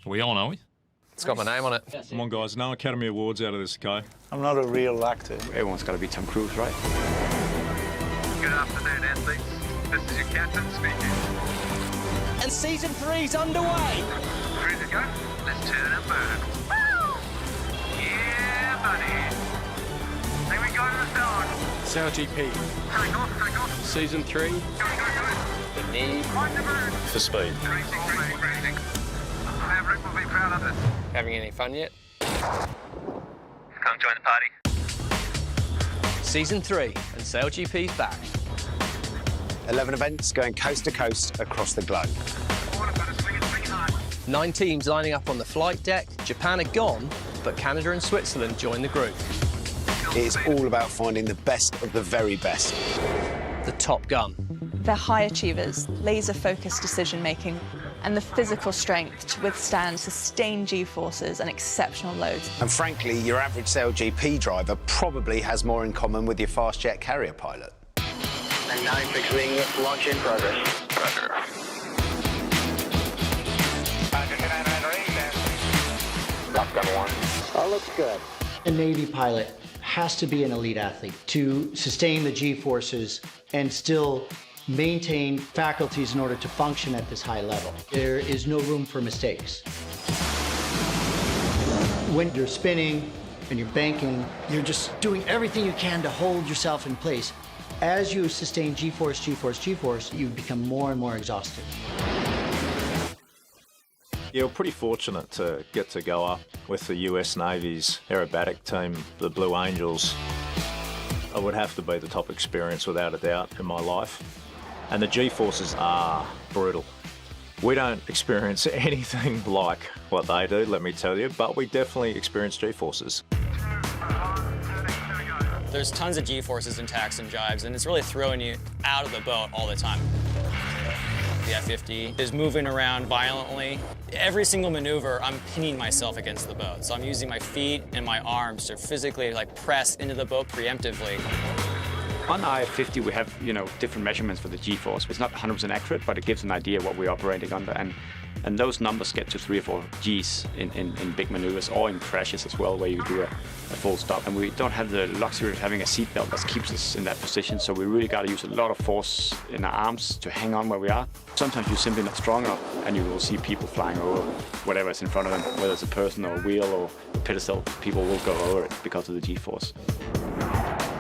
We all know it. It's got my name on it. Come on, guys. No Academy Awards out of this, okay? I'm not a real actor. Everyone's got to be Tom Cruise, right? Good afternoon, athletes. This is your captain speaking. And season 3's underway. Ready to go? Let's turn and burn. Woo! Yeah, buddy. Here we go, let's go. SailGP. Take off. Season 3. Go. The need Find the burn. for speed. Racing. Maverick will be proud of this. Having any fun yet? Come join the party. Season 3 and SailGP's back. 11 events going coast to coast across the globe. 9 teams lining up on the flight deck. Japan are gone, but Canada and Switzerland join the group. It is all about finding the best of the very best. The Top Gun. They're high achievers, laser-focused decision-making, and the physical strength to withstand sustained G-forces and exceptional loads. And frankly, your average SailGP driver probably has more in common with your fast jet carrier pilot. And 9 fixed wing, launch in progress. Roger. Top Gun 1. All looks good. A Navy pilot has to be an elite athlete to sustain the G-forces and still maintain faculties in order to function at this high level. There is no room for mistakes. When you're spinning and you're banking, you're just doing everything you can to hold yourself in place. As you sustain G-force, G-force, G-force, you become more and more exhausted. Yeah, we're pretty fortunate to get to go up with the US Navy's aerobatic team, the Blue Angels. It would have to be the top experience without a doubt in my life. And the G-forces are brutal. We don't experience anything like what they do, let me tell you, but we definitely experience G-forces. There's tons of G-forces in tacks and jives, and it's really throwing you out of the boat all the time. The F-50 is moving around violently. Every single maneuver, I'm pinning myself against the boat. So I'm using my feet and my arms to physically press into the boat preemptively. On the IF-50, we have, different measurements for the G-force. It's not 100% accurate, but it gives an idea what we're operating under. And those numbers get to 3 or 4 Gs in big maneuvers or in crashes as well, where you do a full stop. And we don't have the luxury of having a seatbelt that keeps us in that position, so we really got to use a lot of force in our arms to hang on where we are. Sometimes you're simply not strong enough, and you will see people flying over whatever is in front of them, whether it's a person or a wheel or a pedestal. People will go over it because of the G-force.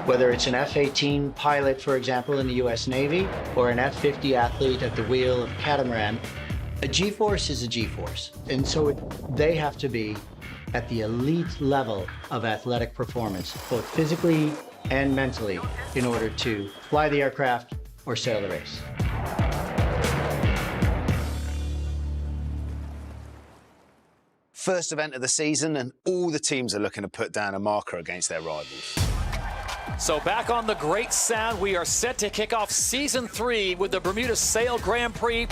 Whether it's an F-18 pilot, for example, in the US Navy, or an F-50 athlete at the wheel of a catamaran, a G-force is a G-force. And so they have to be at the elite level of athletic performance, both physically and mentally, in order to fly the aircraft or sail the race. First event of the season, and all the teams are looking to put down a marker against their rivals. So back on the Great Sound, we are set to kick off Season 3 with the Bermuda Sail Grand Prix.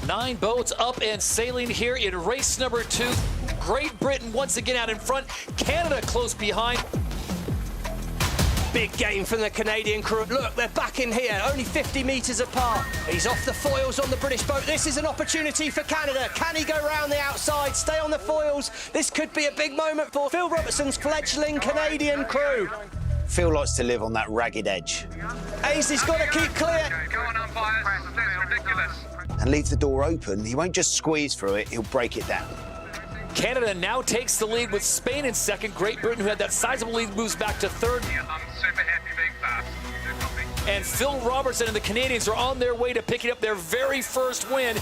9 boats up and sailing here in race number 2. Great Britain once again out in front, Canada close behind. Big game from the Canadian crew. Look, they're back in here, only 50 metres apart. He's off the foils on the British boat. This is an opportunity for Canada. Can he go round the outside, stay on the foils? This could be a big moment for Phil Robertson's fledgling Canadian crew. Phil likes to live on that ragged edge. Aisley's got to keep clear. Go on, umpires. That's ridiculous. And leave the door open. He won't just squeeze through it, he'll break it down. Canada now takes the lead with Spain in second. Great Britain, who had that sizable lead, moves back to third. Yeah, I'm super happy being fast. And Phil Robertson and the Canadians are on their way to picking up their very first win.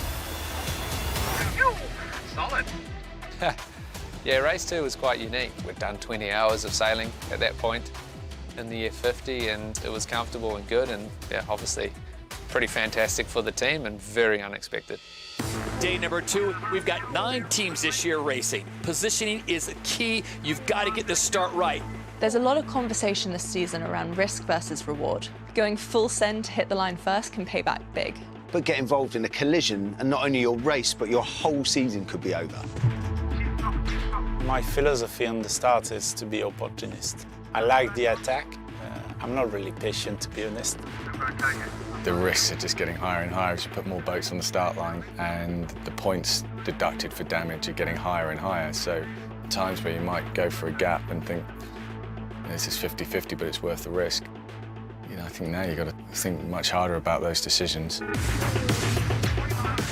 Solid. Yeah, race 2 was quite unique. We'd done 20 hours of sailing at that point in the F-50, and it was comfortable and good, and yeah, obviously pretty fantastic for the team and very unexpected. Day number 2, we've got 9 teams this year racing. Positioning is key. You've got to get the start right. There's a lot of conversation this season around risk versus reward. Going full send to hit the line first can pay back big. But get involved in a collision, and not only your race, but your whole season could be over. My philosophy on the start is to be opportunist. I like the attack. I'm not really patient, to be honest. The risks are just getting higher and higher as you put more boats on the start line, and the points deducted for damage are getting higher and higher. So times where you might go for a gap and think, this is 50-50, but it's worth the risk. You know, I think now you've got to think much harder about those decisions.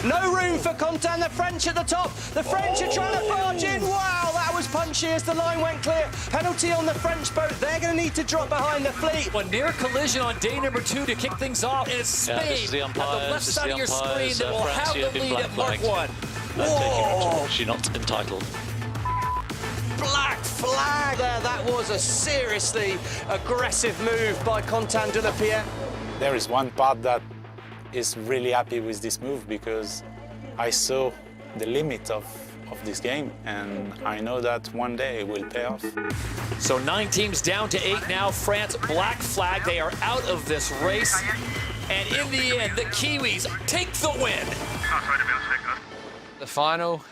No room for Contan, the French at the top. The French are trying to barge in. Wow, that was punchy as the line went clear. Penalty on the French boat. They're going to need to drop behind the fleet. A near collision on day number 2 to kick things off, and it's Spain at the left side of your screen that will have the lead at Mark 1. Whoa! She's not entitled. Black flag there. That was a seriously aggressive move by Contan de la Pierre. There is one part that is really happy with this move because I saw the limit of this game, and I know that one day it will pay off. So 9 teams down to 8 now. France, black flag. They are out of this race. And in the end, the Kiwis take the win. The final,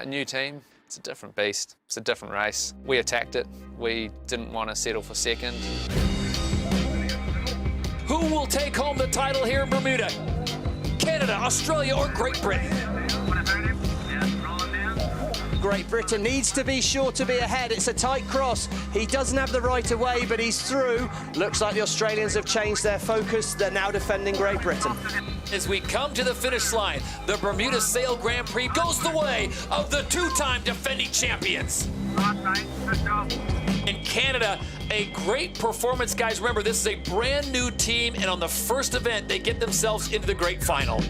new team. It's a different beast. It's a different race. We attacked it. We didn't want to settle for second. Who will take home the title here in Bermuda? Canada, Australia, or Great Britain? Great Britain needs to be sure to be ahead. It's a tight cross. He doesn't have the right of way, but he's through. Looks like the Australians have changed their focus. They're now defending Great Britain. As we come to the finish line, the Bermuda Sail Grand Prix goes the way of the 2-time defending champions. In Canada, a great performance, guys. Remember, this is a brand new team, and on the first event, they get themselves into the great final.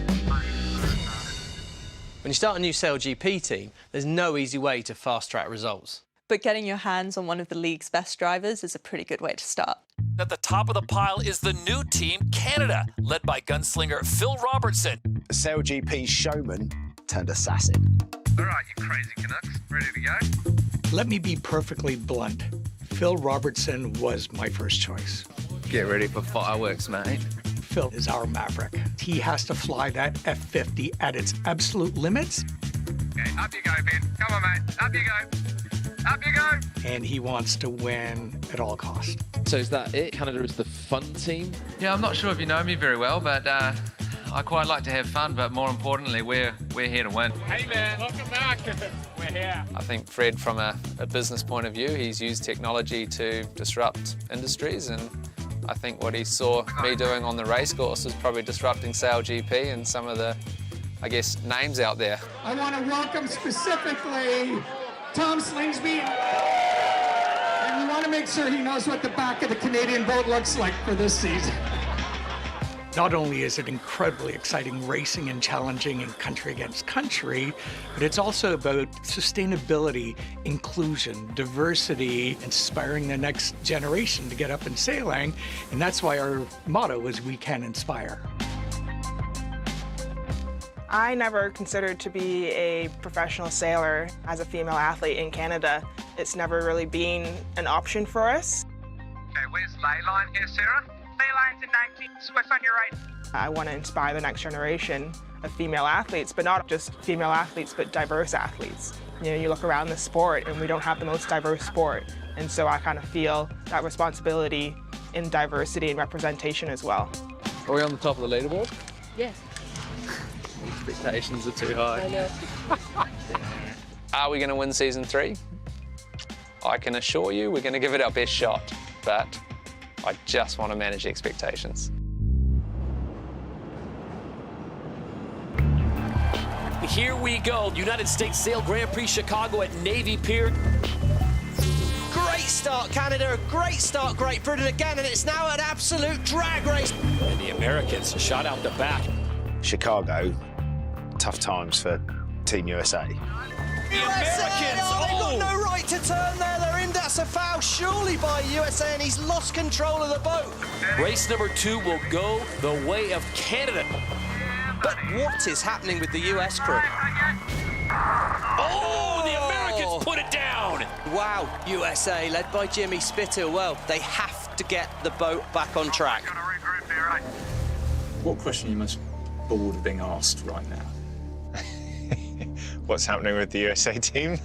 When you start a new SailGP team, there's no easy way to fast-track results. But getting your hands on one of the league's best drivers is a pretty good way to start. At the top of the pile is the new team, Canada, led by gunslinger Phil Robertson. SailGP's showman turned assassin. All right, you crazy Canucks, ready to go? Let me be perfectly blunt. Phil Robertson was my first choice. Get ready for fireworks, mate. Phil is our maverick. He has to fly that F50 at its absolute limits. Okay, up you go, Ben. Come on, mate. Up you go. Up you go. And he wants to win at all costs. So is that it? Canada is the fun team? Yeah, I'm not sure if you know me very well, but I quite like to have fun, but more importantly, we're here to win. Hey, man. Welcome back. We're here. I think Fred, from a business point of view, he's used technology to disrupt industries, and I think what he saw me doing on the race course was probably disrupting SailGP and some of the, I guess, names out there. I want to welcome specifically Tom Slingsby. And we want to make sure he knows what the back of the Canadian boat looks like for this season. Not only is it incredibly exciting racing and challenging in country against country, but it's also about sustainability, inclusion, diversity, inspiring the next generation to get up and sailing. And that's why our motto is "We Can Inspire." I never considered to be a professional sailor as a female athlete in Canada. It's never really been an option for us. Okay, where's Leyline here, Sarah? Leyline's in 19, Swiss on your right. I want to inspire the next generation of female athletes, but not just female athletes, but diverse athletes. You know, you look around the sport and we don't have the most diverse sport. And so I kind of feel that responsibility in diversity and representation as well. Are we on the top of the leaderboard? Yes. Expectations are too high. I know. Are we going to win season 3? I can assure you we're going to give it our best shot, but I just want to manage expectations. Here we go, United States Sail Grand Prix Chicago at Navy Pier. Great start, Canada. A great start, Great Britain again, and it's now an absolute drag race. And the Americans shot out the back. Chicago, tough times for Team USA. The Americans! Oh, they've got no right to turn there. They're in. That's a foul, surely by USA, and he's lost control of the boat. Race number 2 will go the way of Canada. But what is happening with the US crew? Oh, the Americans put it down! Wow, USA, led by Jimmy Spithill. Well, they have to get the boat back on track. What question are you most bored of being asked right now? What's happening with the USA team?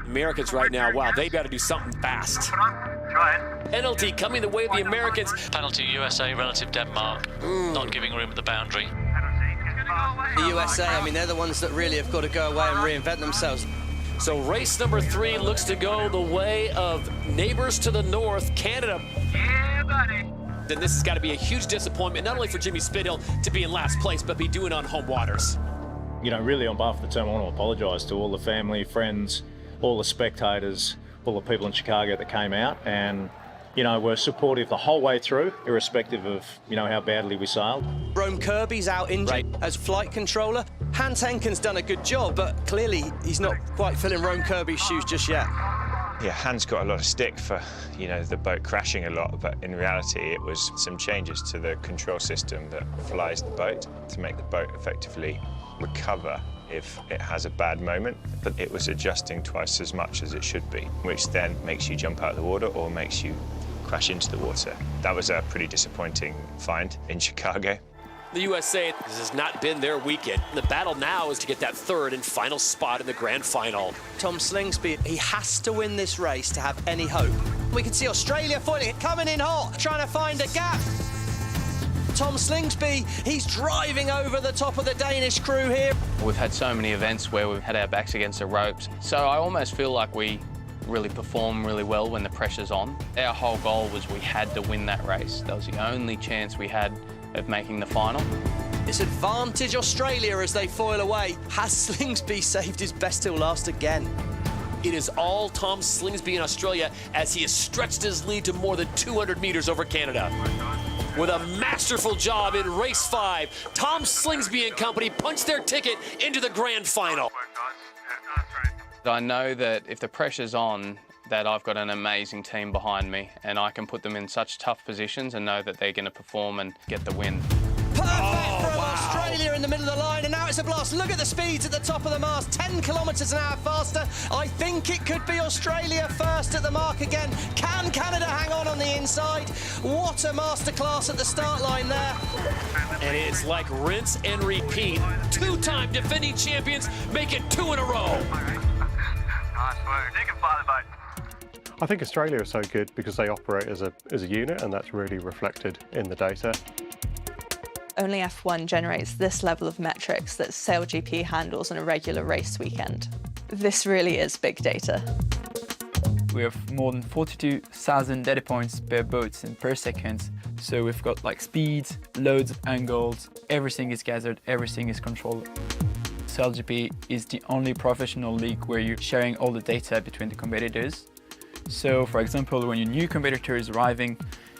Americans right now, wow, they've got to do something fast. Penalty coming the way of the Americans. Penalty USA relative Denmark, not giving room at the boundary. The USA, I mean, they're the ones that really have got to go away and reinvent themselves. So race number 3 looks to go the way of neighbors to the north, Canada. Yeah, buddy. Then this has got to be a huge disappointment, not only for Jimmy Spithill to be in last place, but be doing it on home waters. You know, really on behalf of the team, I want to apologise to all the family, friends, all the spectators, all the people in Chicago that came out and, you know, were supportive the whole way through, irrespective of, you know, how badly we sailed. Rome Kirby's out injured as flight controller. Hans Henken's done a good job, but clearly he's not quite filling Rome Kirby's shoes just yet. Yeah, Hans got a lot of stick for, you know, the boat crashing a lot, but in reality it was some changes to the control system that flies the boat to make the boat effectively recover if it has a bad moment, but it was adjusting twice as much as it should be, which then makes you jump out of the water or makes you crash into the water. That was a pretty disappointing find in Chicago. The USA, this has not been their weekend. The battle now is to get that 3rd and final spot in the grand final. Tom Slingsby, he has to win this race to have any hope. We can see Australia foiling it, coming in hot, trying to find a gap. Tom Slingsby, he's driving over the top of the Danish crew here. We've had so many events where we've had our backs against the ropes, so I almost feel like we really perform really well when the pressure's on. Our whole goal was we had to win that race. That was the only chance we had of making the final. It's advantage Australia as they foil away. Has Slingsby saved his best till last again? It is all Tom Slingsby in Australia as he has stretched his lead to more than 200 meters over Canada. With a masterful job in race 5, Tom Slingsby and company punched their ticket into the grand final. I know that if the pressure's on, that I've got an amazing team behind me and I can put them in such tough positions and know that they're going to perform and get the win. Perfect from Australia in the middle of the line, and now it's a blast. Look at the speeds at the top of the mast, 10 kilometres an hour faster. I think it could be Australia first at the mark again. Can Canada hang on the inside? What a masterclass at the start line there. And it's like rinse and repeat. 2-time defending champions make it 2 in a row. I think Australia is so good because they operate as a unit, and that's really reflected in the data. Only F1 generates this level of metrics that SailGP handles on a regular race weekend. This really is big data. We have more than 42,000 data points per boat and per second. So we've got like speeds, loads of angles, everything is gathered, everything is controlled. SailGP is the only professional league where you're sharing all the data between the competitors. So for example, when your new competitor is arriving,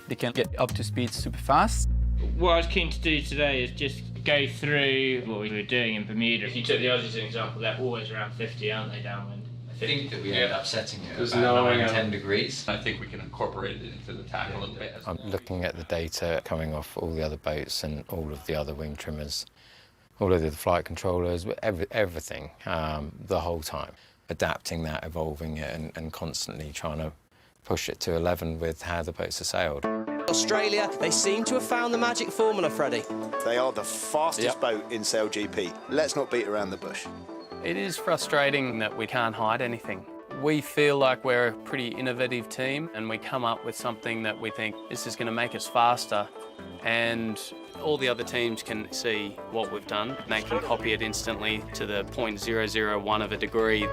they can get up to speed super fast. What I was keen to do today is just go through what we were doing in Bermuda. If you took the Aussies as an example, they're always around 50, aren't they, downwind? I think that we end up setting it There's about no 10 degrees. I think we can incorporate it into the tack a little bit. I'm looking at the data coming off all the other boats and all of the other wing trimmers, all of the flight controllers, everything, the whole time. Adapting that, evolving it, and constantly trying to push it to 11 with how the boats are sailed. Australia, they seem to have found the magic formula, Freddie. They are the fastest boat in SailGP. Let's not beat around the bush. It is frustrating that we can't hide anything. We feel like we're a pretty innovative team and we come up with something that we think this is going to make us faster, and all the other teams can see what we've done. They can copy it instantly to the 0.001 of a degree.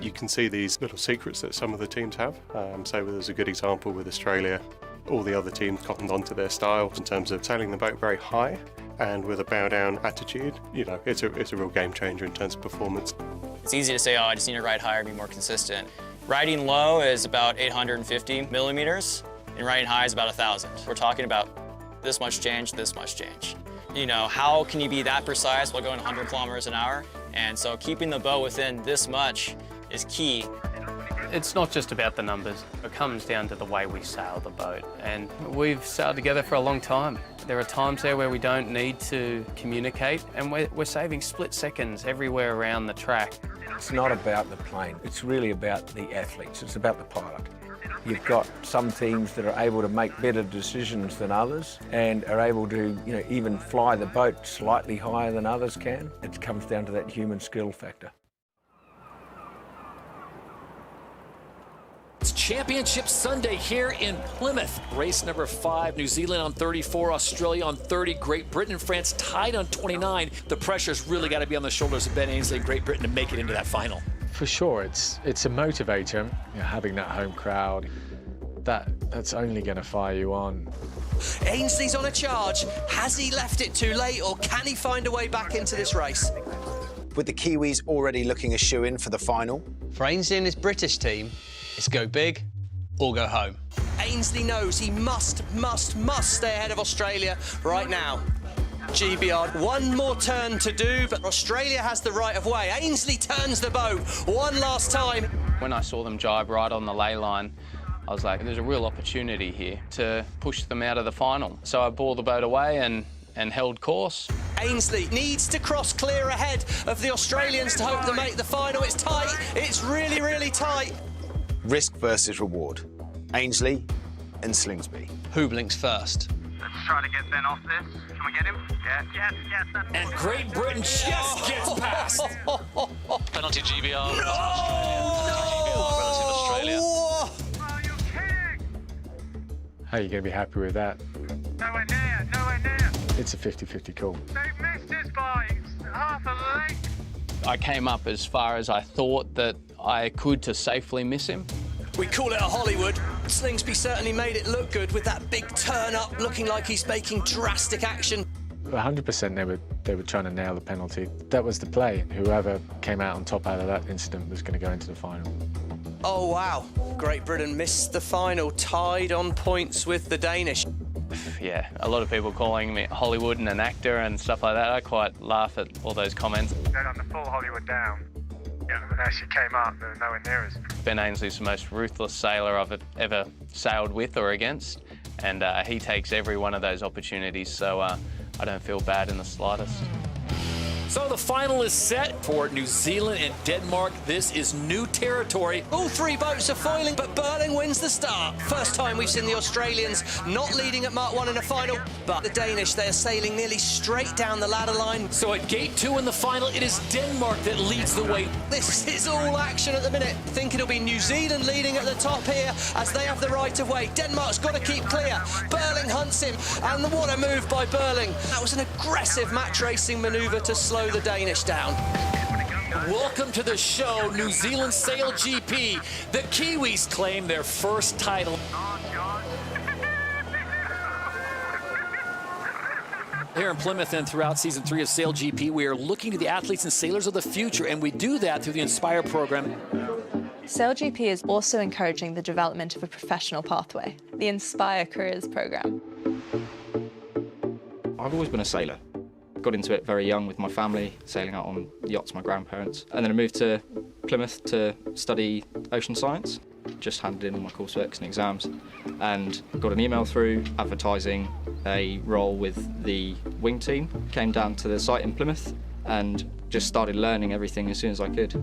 You can see these little secrets that some of the teams have. So there's a good example with Australia. All the other teams cottoned onto their style in terms of sailing the boat very high and with a bow-down attitude. You know, it's a real game changer in terms of performance. It's easy to say, oh, I just need to ride higher, be more consistent. Riding low is about 850 millimeters, and riding high is about 1,000. We're talking about this much change, this much change. You know, how can you be that precise while going 100 kilometers an hour? And so keeping the boat within this much is key. It's not just about the numbers. It comes down to the way we sail the boat. And we've sailed together for a long time. There are times there where we don't need to communicate, and we're saving split seconds everywhere around the track. It's not about the plane. It's really about the athletes. It's about the pilot. You've got some teams that are able to make better decisions than others and are able to, you know, even fly the boat slightly higher than others can. It comes down to that human skill factor. It's Championship Sunday here in Plymouth. Race number 5, New Zealand on 34, Australia on 30, Great Britain and France tied on 29. The pressure's really got to be on the shoulders of Ben Ainslie and Great Britain to make it into that final. For sure, it's a motivator. You know, having that home crowd, that's only going to fire you on. Ainslie's on a charge. Has he left it too late, or can he find a way back into this race? With the Kiwis already looking a shoe-in for the final. For Ainsley and his British team, it's go big or go home. Ainsley knows he must stay ahead of Australia right now. GBR, one more turn to do, but Australia has the right of way. Ainsley turns the boat one last time. When I saw them jibe right on the ley line, I was like, there's a real opportunity here to push them out of the final. So I bore the boat away and held course. Ainsley needs to cross clear ahead of the Australians to hope to make the final. It's tight. It's really, really tight. Risk versus reward. Ainsley and Slingsby. Who blinks first? Let's try to get Ben off this. Can we get him? Yes. That's and Great Britain just gets past. Penalty GBR. Oh, you're kidding! How are you going to be happy with that? Nowhere near. It's a 50-50 call. They missed us by half a length. I came up as far as I thought that I could to safely miss him. We call it a Hollywood. Slingsby certainly made it look good with that big turn up, looking like he's making drastic action. 100% they were trying to nail the penalty. That was the play. Whoever came out on top out of that incident was going to go into the final. Oh, wow. Great Britain missed the final, tied on points with the Danish. Yeah, a lot of people calling me Hollywood and an actor and stuff like that. I quite laugh at all those comments. They're on the full Hollywood down. Yeah, when as she came up, they were nowhere near us. Ben Ainslie's the most ruthless sailor I've ever sailed with or against, and he takes every one of those opportunities, so I don't feel bad in the slightest. So the final is set for New Zealand and Denmark. This is new territory. All 3 boats are foiling, but Burling wins the start. First time we've seen the Australians not leading at Mark 1 in a final, but the Danish, they are sailing nearly straight down the ladder line. So at Gate 2 in the final, it is Denmark that leads the way. This is all action at the minute. I think it'll be New Zealand leading at the top here as they have the right of way. Denmark's got to keep clear. Burling hunts him, and what a move by Burling. That was an aggressive match racing manoeuvre to slow the Danish down. Welcome to the show, New Zealand SailGP. The Kiwis claim their first title. Here in Plymouth and throughout Season 3 of SailGP, we are looking to the athletes and sailors of the future, and we do that through the Inspire program. SailGP is also encouraging the development of a professional pathway, the Inspire Careers program. I've always been a sailor. Got into it very young with my family, sailing out on yachts, my grandparents. And then I moved to Plymouth to study ocean science. Just handed in all my courseworks and exams and got an email through advertising a role with the wing team. Came down to the site in Plymouth and just started learning everything as soon as I could.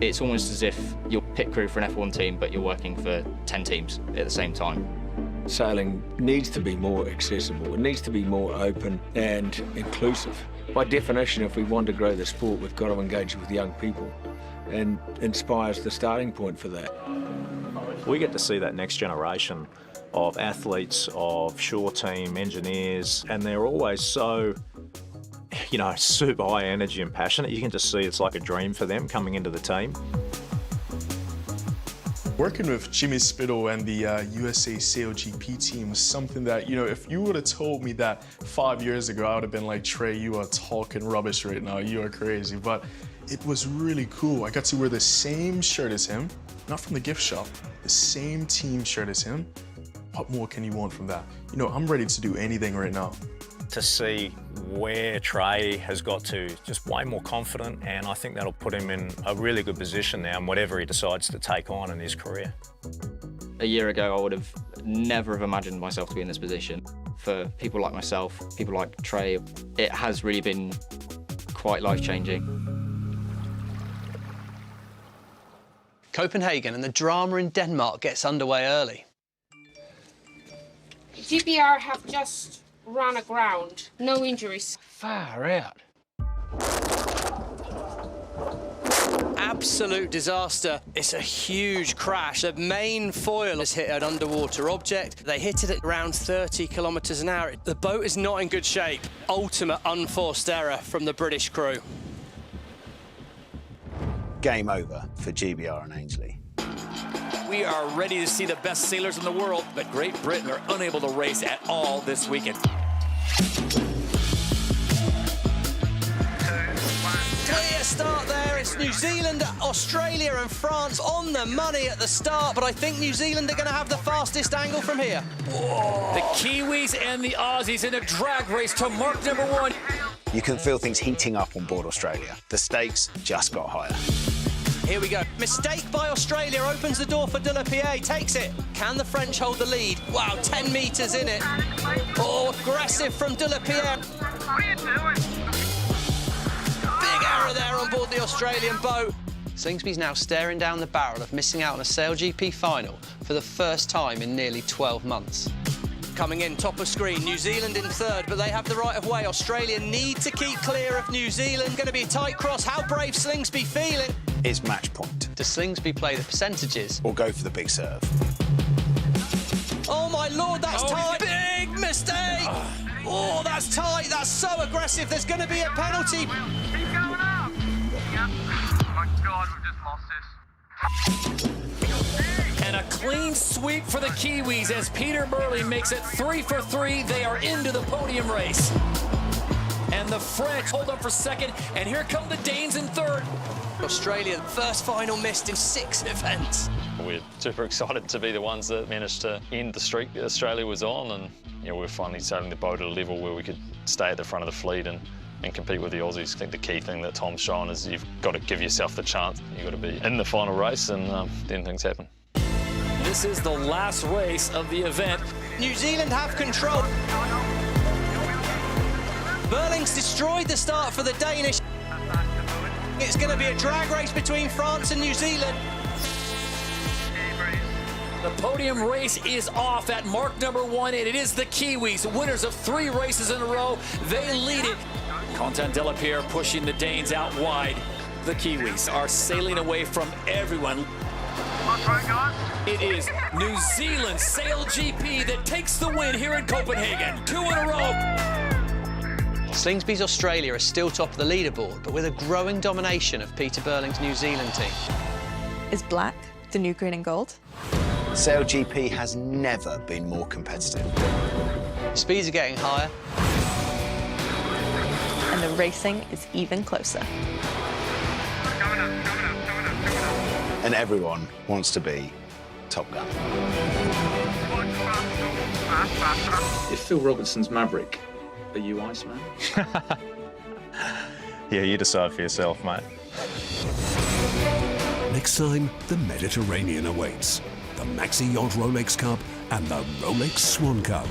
It's almost as if you're pit crew for an F1 team, but you're working for 10 teams at the same time. Sailing needs to be more accessible. It needs to be more open and inclusive. By definition, if we want to grow the sport, we've got to engage with young people, and Inspire's the starting point for that. We get to see that next generation of athletes, of shore team engineers, and they're always so, super high energy and passionate. You can just see it's like a dream for them coming into the team. Working with Jimmy Spittle and the USA SailGP team was something that, if you would have told me that 5 years ago, I would have been like, Trey, you are talking rubbish right now. You are crazy. But it was really cool. I got to wear the same shirt as him, not from the gift shop, the same team shirt as him. What more can you want from that? I'm ready to do anything right now. To see where Trey has got to, just way more confident, and I think that'll put him in a really good position now in whatever he decides to take on in his career. A year ago, I would have never have imagined myself to be in this position. For people like myself, people like Trey, it has really been quite life-changing. Copenhagen and the drama in Denmark gets underway early. GBR have just run aground. No injuries. Far out. absolute disaster. It's a huge crash. The main foil has hit an underwater object. They hit it at around 30 kilometres an hour. The boat is not in good shape. Ultimate unforced error from the British crew. Game over for GBR and Ainsley. We are ready to see the best sailors in the world, but Great Britain are unable to race at all this weekend. Clear start there. It's New Zealand, Australia and France on the money at the start, but I think New Zealand are going to have the fastest angle from here. Whoa. The Kiwis and the Aussies in a drag race to mark number 1. You can feel things heating up on board Australia. The stakes just got higher. Here we go. Mistake by Australia opens the door for De La Pierre, takes it. Can the French hold the lead? Wow, 10 metres in it. Oh, aggressive from De La Pierre. Big error there on board the Australian boat. Slingsby's now staring down the barrel of missing out on a SailGP final for the first time in nearly 12 months. Coming in top of screen, New Zealand in third, but they have the right of way. Australia need to keep clear of New Zealand. Going to be a tight cross. How brave Slingsby feeling? It's match point. Does Slingsby play the percentages? Or go for the big serve? Oh, my Lord, that's tight. Big mistake. Oh, that's tight. That's so aggressive. There's going to be a penalty. Keep going up. Yep. Oh, my God, we've just lost this. And a clean sweep for the Kiwis as Peter Burley makes it 3 for 3. They are into the podium race. And the French hold up for second, and here come the Danes in third. Australia, first final missed in 6 events. We're super excited to be the ones that managed to end the streak that Australia was on, and we're finally sailing the boat at a level where we could stay at the front of the fleet and compete with the Aussies. I think the key thing that Tom's shown is you've got to give yourself the chance. You've got to be in the final race, and then things happen. This is the last race of the event. New Zealand have control. Burling's destroyed the start for the Danish. It's going to be a drag race between France and New Zealand. The podium race is off at mark number 1, and it is the Kiwis, winners of 3 races in a row. They lead it. Quentin De La Pierre pushing the Danes out wide. The Kiwis are sailing away from everyone. It is New Zealand SailGP that takes the win here in Copenhagen. 2 in a row. Slingsby's Australia is still top of the leaderboard, but with a growing domination of Peter Burling's New Zealand team. Is black the new green and gold? SailGP has never been more competitive. Speeds are getting higher. And the racing is even closer. And everyone wants to be Top Gun. If Phil Robertson's Maverick, are you Iceman? Yeah, you decide for yourself, mate. Next time, the Mediterranean awaits. The Maxi Yacht Rolex Cup and the Rolex Swan Cup.